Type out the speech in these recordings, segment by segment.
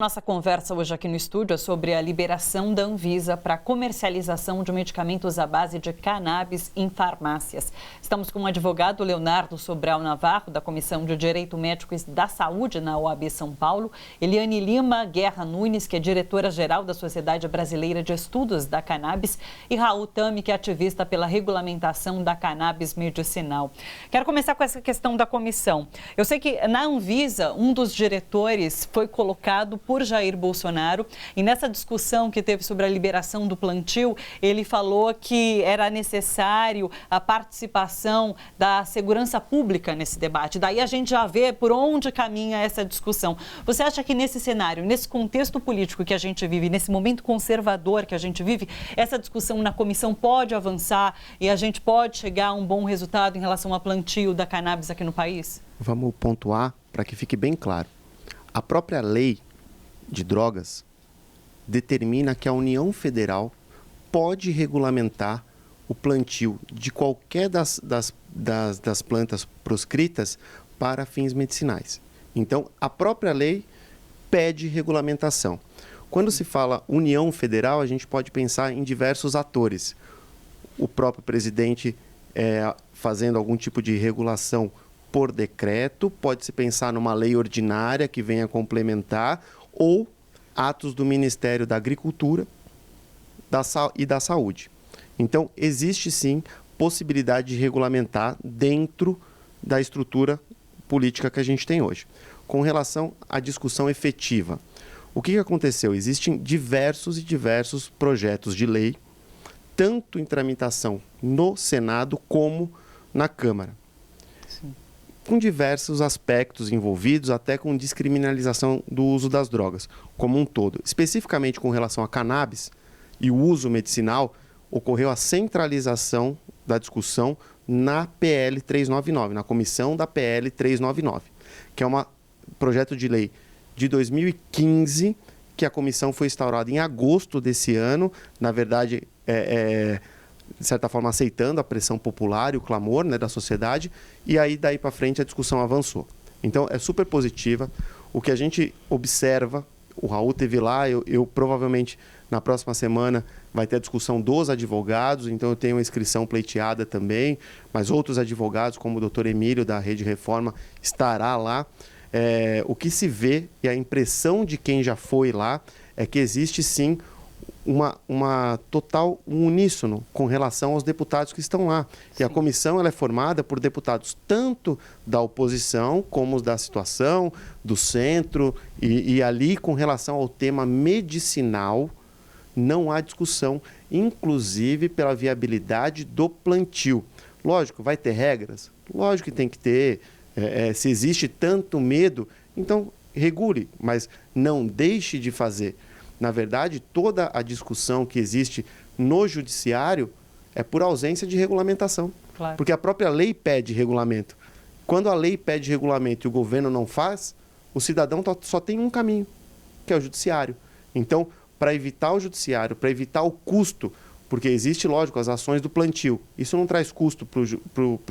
Nossa conversa hoje aqui no estúdio é sobre a liberação da Anvisa para a comercialização de medicamentos à base de cannabis em farmácias. Estamos com o advogado Leonardo Sobral Navarro, da Comissão de Direito Médico e da Saúde na OAB São Paulo, Eliane Lima Guerra Nunes, que é diretora-geral da Sociedade Brasileira de Estudos da Cannabis, e Raul Tami, que é ativista pela regulamentação da cannabis medicinal. Quero começar com essa questão da comissão. Eu sei que na Anvisa, um dos diretores foi colocado por Jair Bolsonaro, e nessa discussão que teve sobre a liberação do plantio, ele falou que era necessário a participação da segurança pública nesse debate. Daí a gente já vê por onde caminha essa discussão. Você acha que nesse cenário, nesse contexto político que a gente vive, nesse momento conservador que a gente vive, essa discussão na comissão pode avançar e a gente pode chegar a um bom resultado em relação ao plantio da cannabis aqui no país? Vamos pontuar para que fique bem claro. A própria lei de drogas determina que a União Federal pode regulamentar o plantio de qualquer das plantas proscritas para fins medicinais. Então, a própria lei pede regulamentação. Quando se fala União Federal, a gente pode pensar em diversos atores. O próprio presidente fazendo algum tipo de regulação por decreto, pode-se pensar numa lei ordinária que venha complementar, ou atos do Ministério da Agricultura e da Saúde. Então, existe sim possibilidade de regulamentar dentro da estrutura política que a gente tem hoje. Com relação à discussão efetiva, o que aconteceu? Existem diversos projetos de lei, tanto em tramitação no Senado como na Câmara. Sim. Com diversos aspectos envolvidos, até com descriminalização do uso das drogas, como um todo. Especificamente com relação a cannabis e o uso medicinal, ocorreu a centralização da discussão na PL 399, na comissão da PL 399, que é um projeto de lei de 2015, que a comissão foi instaurada em agosto desse ano, na verdade, de certa forma, aceitando a pressão popular e o clamor, né, da sociedade, e aí daí para frente a discussão avançou. Então, é super positiva. O que a gente observa, o Raul teve lá, eu provavelmente na próxima semana vai ter a discussão dos advogados, então eu tenho uma inscrição pleiteada também, mas outros advogados, como o doutor Emílio, da Rede Reforma, estará lá. O que se vê, e a impressão de quem já foi lá, é que existe sim uma total uníssono com relação aos deputados que estão lá. Sim. E a comissão ela é formada por deputados tanto da oposição como da situação, do centro, e ali com relação ao tema medicinal não há discussão, inclusive pela viabilidade do plantio. Lógico, vai ter regras? Lógico que tem que ter. Se existe tanto medo, então regule, mas não deixe de fazer. Na verdade, toda a discussão que existe no judiciário é por ausência de regulamentação. Claro. Porque a própria lei pede regulamento. Quando a lei pede regulamento e o governo não faz, o cidadão só tem um caminho, que é o judiciário. Então, para evitar o judiciário, para evitar o custo, porque existe, lógico, as ações do plantio. Isso não traz custo para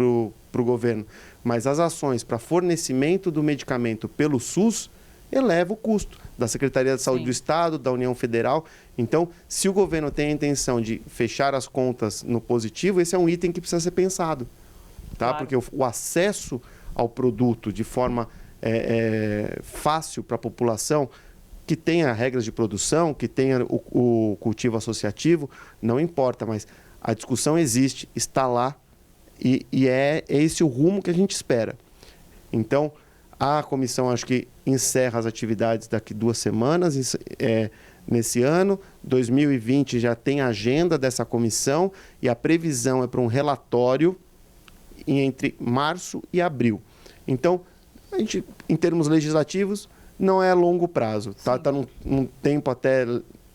o governo. Mas as ações para fornecimento do medicamento pelo SUS eleva o custo da Secretaria de Saúde. Sim. Do Estado, da União Federal. Então, se o governo tem a intenção de fechar as contas no positivo, esse é um item que precisa ser pensado. Tá? Claro. Porque o acesso ao produto de forma fácil para a população, que tenha regras de produção, que tenha o cultivo associativo, não importa, mas a discussão existe, está lá, e é esse o rumo que a gente espera. Então, a comissão acho que encerra as atividades daqui 2 semanas, nesse ano. 2020 já tem a agenda dessa comissão e a previsão é para um relatório entre março e abril. Então, a gente, em termos legislativos, não é a longo prazo. Está num tempo até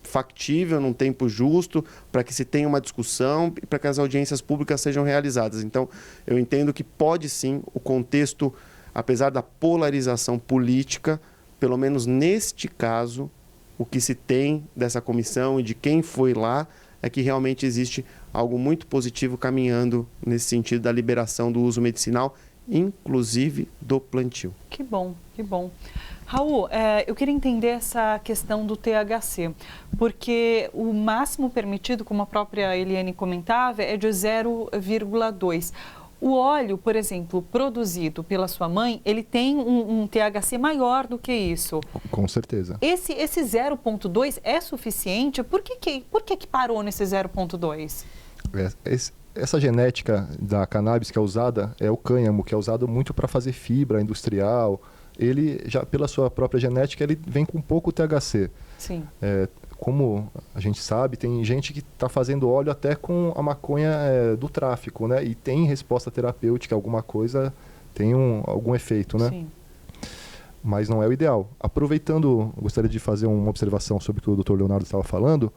factível, num tempo justo, para que se tenha uma discussão e para que as audiências públicas sejam realizadas. Então, eu entendo que pode sim o contexto, apesar da polarização política, pelo menos neste caso, o que se tem dessa comissão e de quem foi lá é que realmente existe algo muito positivo caminhando nesse sentido da liberação do uso medicinal inclusive do plantio. Que bom, que bom. Raul, eu queria entender essa questão do THC, porque o máximo permitido, como a própria Eliane comentava, é de 0,2. O óleo, por exemplo, produzido pela sua mãe, ele tem um THC maior do que isso. Com certeza. Esse 0,2 é suficiente? Por que parou nesse 0,2? Essa genética da cannabis que é usada é o cânhamo, que é usado muito para fazer fibra industrial. Ele, já pela sua própria genética, ele vem com pouco THC. Sim. Como a gente sabe, tem gente que está fazendo óleo até com a maconha do tráfico, né? E tem resposta terapêutica, alguma coisa, tem algum efeito, né? Sim. Mas não é o ideal. Aproveitando, gostaria de fazer uma observação sobre o que o Dr. Leonardo estava falando.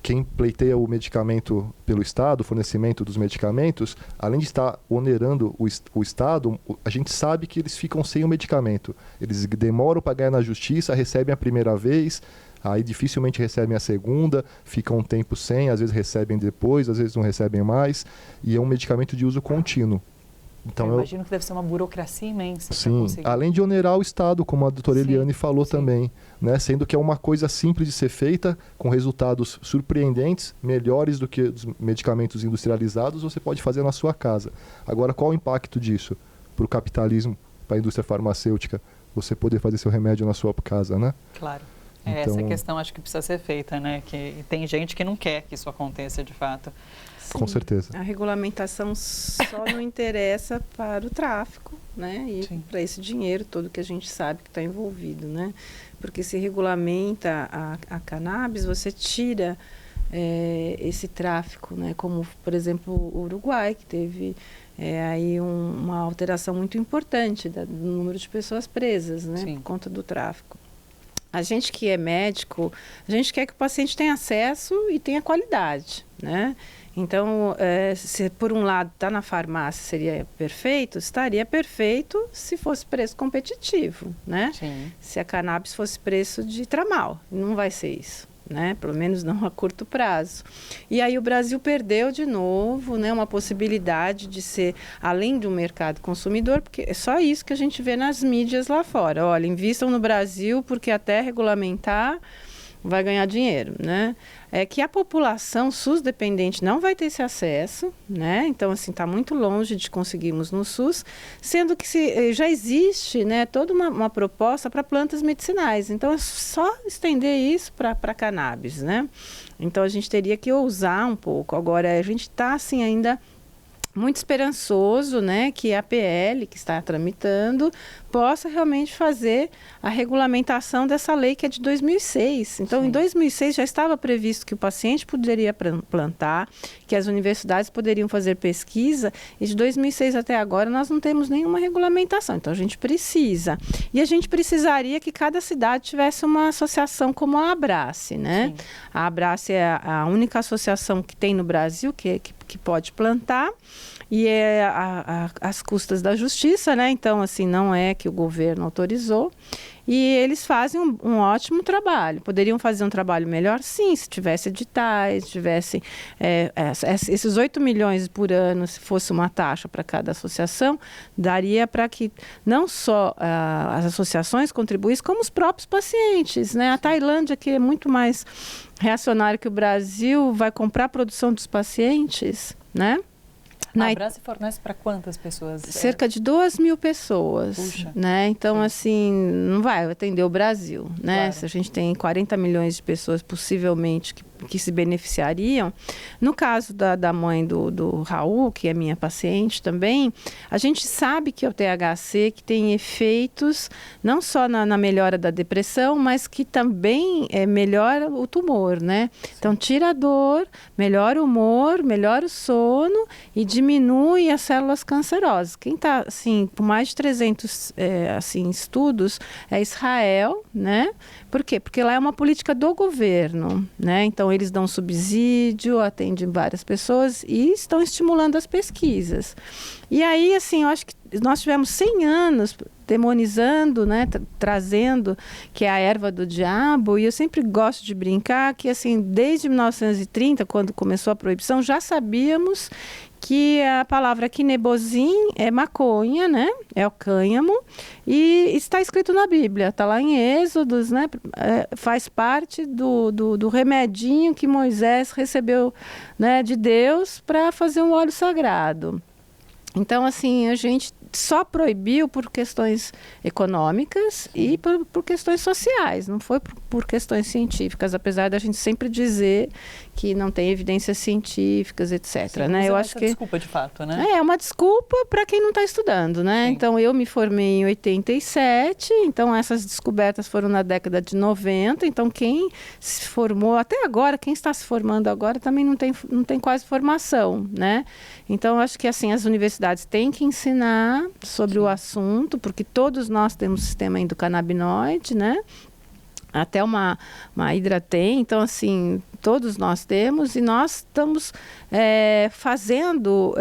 Quem pleiteia o medicamento pelo Estado, o fornecimento dos medicamentos, além de estar onerando o Estado, a gente sabe que eles ficam sem o medicamento. Eles demoram para ganhar na justiça, recebem a primeira vez, aí dificilmente recebem a segunda, ficam um tempo sem, às vezes recebem depois, às vezes não recebem mais, e é um medicamento de uso contínuo. Então, eu imagino que deve ser uma burocracia imensa. Sim, além de onerar o Estado, como a doutora Eliane falou também, né? Sendo que é uma coisa simples de ser feita, com resultados surpreendentes, melhores do que os medicamentos industrializados, você pode fazer na sua casa. Agora, qual o impacto disso para o capitalismo, para a indústria farmacêutica, você poder fazer seu remédio na sua casa, né? Claro. Então, essa questão acho que precisa ser feita, né? Que tem gente que não quer que isso aconteça de fato. Sim, com certeza. A regulamentação só não interessa para o tráfico, né? E para esse dinheiro todo que a gente sabe que está envolvido, né? Porque se regulamenta a cannabis, você tira esse tráfico, né? Como, por exemplo, o Uruguai, que teve aí uma alteração muito importante do número de pessoas presas, né? Por conta do tráfico. A gente que é médico, a gente quer que o paciente tenha acesso e tenha qualidade, né? Então, se por um lado está na farmácia seria perfeito, estaria perfeito se fosse preço competitivo, né? Sim. Se a cannabis fosse preço de tramal, não vai ser isso, né? Pelo menos não a curto prazo. E aí o Brasil perdeu de novo, né, uma possibilidade de ser, além de um mercado consumidor, porque é só isso que a gente vê nas mídias lá fora. Olha, invistam no Brasil porque até regulamentar vai ganhar dinheiro, né? É que a população SUS dependente não vai ter esse acesso, né? Então, assim, está muito longe de conseguirmos no SUS, sendo que já existe, né, toda uma proposta para plantas medicinais. Então, é só estender isso para cannabis, né? Então, a gente teria que ousar um pouco. Agora, a gente está, assim, ainda muito esperançoso, né, que a PL, que está tramitando, possa realmente fazer a regulamentação dessa lei que é de 2006. Então, Sim. Em 2006 já estava previsto que o paciente poderia plantar, que as universidades poderiam fazer pesquisa, e de 2006 até agora nós não temos nenhuma regulamentação. Então, a gente precisa. E a gente precisaria que cada cidade tivesse uma associação como a Abrace, né? Sim. A Abrace é a única associação que tem no Brasil que pode plantar, e é às custas da justiça, né? Então, assim, não é que o governo autorizou. E eles fazem um ótimo trabalho. Poderiam fazer um trabalho melhor? Sim, se tivesse editais, tivesse esses 8 milhões por ano, se fosse uma taxa para cada associação, daria para que não só as associações contribuíssem, como os próprios pacientes, né? A Tailândia, que é muito mais reacionária que o Brasil, vai comprar a produção dos pacientes, né? A Abrace fornece para quantas pessoas? Cerca de 2.000 pessoas. Puxa. Né? Então, assim, não vai atender o Brasil, né? Claro. Se a gente tem 40 milhões de pessoas, possivelmente, que se beneficiariam. No caso da mãe do Raul, que é minha paciente também, a gente sabe que é o THC que tem efeitos não só na melhora da depressão, mas que também melhora o tumor, né? Sim. Então, tira a dor, melhora o humor, melhora o sono e diminui as células cancerosas. Quem está, assim, com mais de 300 estudos é Israel, né? Por quê? Porque lá é uma política do governo, né? Então, eles dão subsídio, atendem várias pessoas e estão estimulando as pesquisas. E aí, assim, eu acho que nós tivemos 100 anos demonizando, né, trazendo que é a erva do diabo, e eu sempre gosto de brincar que, assim, desde 1930, quando começou a proibição, já sabíamos que a palavra quinebozim é maconha, né? É o cânhamo, e está escrito na Bíblia, está lá em Êxodos, né? Faz parte do remedinho que Moisés recebeu, né, de Deus para fazer um óleo sagrado. Então, assim, a gente só proibiu por questões econômicas e por questões sociais, não foi por questões científicas, apesar da gente sempre dizer que não tem evidências científicas, etc. Sim, né? Eu acho que desculpa de fato, né? É uma desculpa para quem não está estudando, né? Sim. Então, eu me formei em 87, então essas descobertas foram na década de 90, então quem se formou, até agora, quem está se formando agora também não tem quase formação, né? Então, acho que assim, as universidades têm que ensinar sobre o assunto, porque todos nós temos sistema endocannabinoide, né? Até uma hidra tem, então assim, todos nós temos, e nós estamos fazendo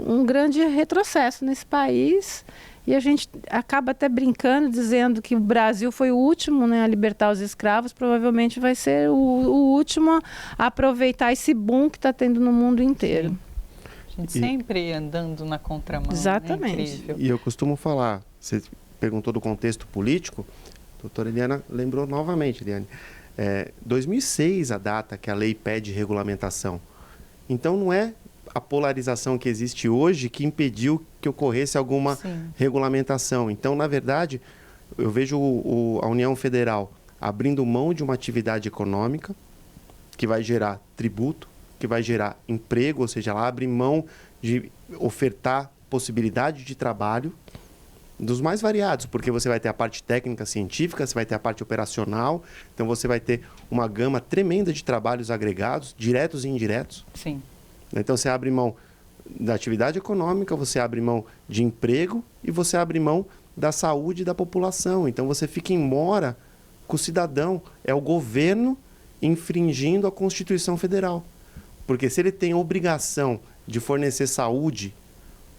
um grande retrocesso nesse país, e a gente acaba até brincando, dizendo que o Brasil foi o último, né, a libertar os escravos, provavelmente vai ser o último a aproveitar esse boom que está tendo no mundo inteiro. Sim. A gente sempre andando na contramão. Exatamente. Né? E eu costumo falar, você perguntou do contexto político, a doutora Eliana lembrou novamente, Eliane, 2006 a data que a lei pede regulamentação. Então não é a polarização que existe hoje que impediu que ocorresse alguma regulamentação. Então, na verdade, eu vejo a União Federal abrindo mão de uma atividade econômica que vai gerar tributo, que vai gerar emprego, ou seja, ela abre mão de ofertar possibilidade de trabalho dos mais variados, porque você vai ter a parte técnica científica, você vai ter a parte operacional, então você vai ter uma gama tremenda de trabalhos agregados, diretos e indiretos. Sim. Então você abre mão da atividade econômica, você abre mão de emprego e você abre mão da saúde da população. Então você fica em mora com o cidadão, é o governo infringindo a Constituição Federal. Porque se ele tem a obrigação de fornecer saúde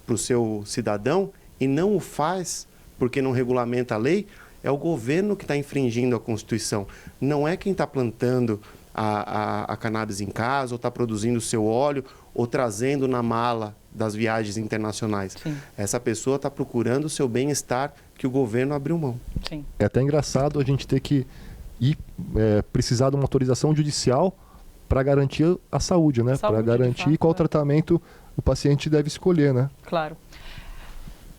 para o seu cidadão e não o faz porque não regulamenta a lei, é o governo que está infringindo a Constituição. Não é quem está plantando a cannabis em casa, ou está produzindo o seu óleo, ou trazendo na mala das viagens internacionais. Sim. Essa pessoa está procurando o seu bem-estar que o governo abriu mão. Sim. É até engraçado a gente ter que precisar de uma autorização judicial para garantir a saúde, né? Para garantir qual tratamento o paciente deve escolher, né? Claro.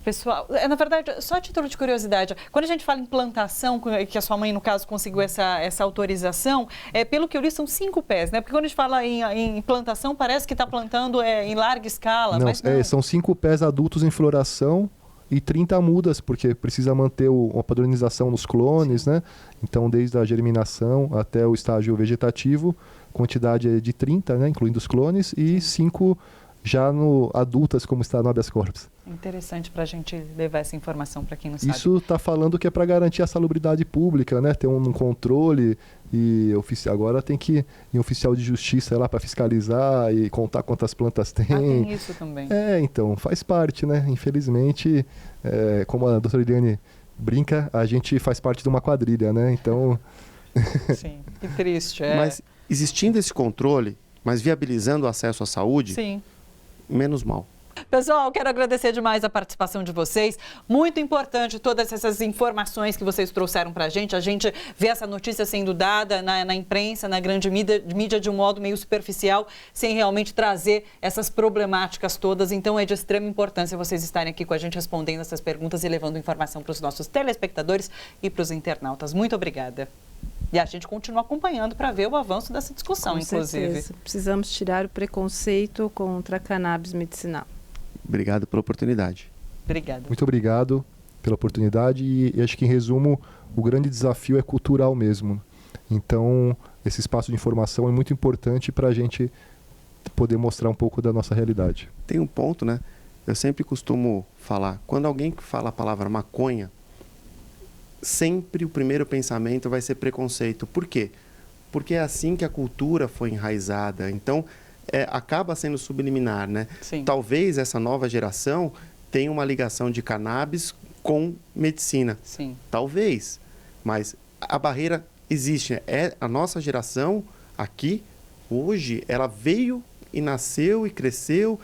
Pessoal, na verdade, só a título de curiosidade, quando a gente fala em plantação, que a sua mãe, no caso, conseguiu essa autorização, pelo que eu li, são 5 pés, né? Porque quando a gente fala em plantação, parece que está plantando em larga escala, não, mas não. São 5 pés adultos em floração e 30 mudas, porque precisa manter uma padronização nos clones, né? Então, desde a germinação até o estágio vegetativo, quantidade é de 30, né? Incluindo os clones, e 5 já adultas, como está no habeas corpus. Interessante para a gente levar essa informação para quem não sabe. Isso está falando que é para garantir a salubridade pública, né? Ter um controle, e agora tem que ir um oficial de justiça lá para fiscalizar e contar quantas plantas tem. Tem isso também. Então, faz parte, né? Infelizmente, como a doutora Eliane brinca, a gente faz parte de uma quadrilha, né? Então... Sim, que triste. Mas existindo esse controle, mas viabilizando o acesso à saúde, sim, menos mal. Pessoal, quero agradecer demais a participação de vocês. Muito importante todas essas informações que vocês trouxeram para a gente vê essa notícia sendo dada na imprensa, na grande mídia de um modo meio superficial, sem realmente trazer essas problemáticas todas. Então, é de extrema importância vocês estarem aqui com a gente respondendo essas perguntas e levando informação para os nossos telespectadores e para os internautas. Muito obrigada. E a gente continua acompanhando para ver o avanço dessa discussão, com inclusive. Certeza. Precisamos tirar o preconceito contra a cannabis medicinal. Obrigado pela oportunidade. Obrigada. Muito obrigado pela oportunidade e acho que, em resumo, o grande desafio é cultural mesmo. Então, esse espaço de informação é muito importante para a gente poder mostrar um pouco da nossa realidade. Tem um ponto, né? Eu sempre costumo falar, quando alguém fala a palavra maconha, sempre o primeiro pensamento vai ser preconceito. Por quê? Porque é assim que a cultura foi enraizada. Então, acaba sendo subliminar, né? Sim. Talvez essa nova geração tenha uma ligação de cannabis com medicina. Sim. Talvez. Mas a barreira existe. A nossa geração aqui, hoje, ela veio e nasceu e cresceu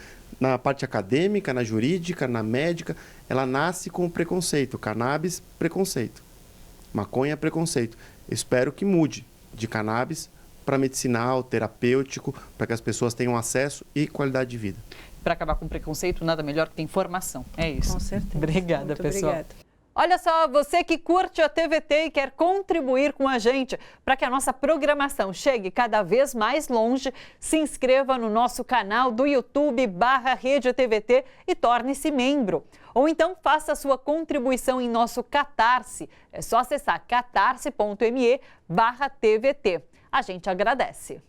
na parte acadêmica, na jurídica, na médica, ela nasce com preconceito. Cannabis, preconceito. Maconha, preconceito. Espero que mude de cannabis para medicinal, terapêutico, para que as pessoas tenham acesso e qualidade de vida. Para acabar com o preconceito, nada melhor que ter informação. É isso. Com certeza. Obrigada, muito pessoal. Obrigada. Olha só, você que curte a TVT e quer contribuir com a gente para que a nossa programação chegue cada vez mais longe, se inscreva no nosso canal do YouTube /Rede TVT e torne-se membro. Ou então faça a sua contribuição em nosso Catarse. É só acessar catarse.me/TVT. A gente agradece.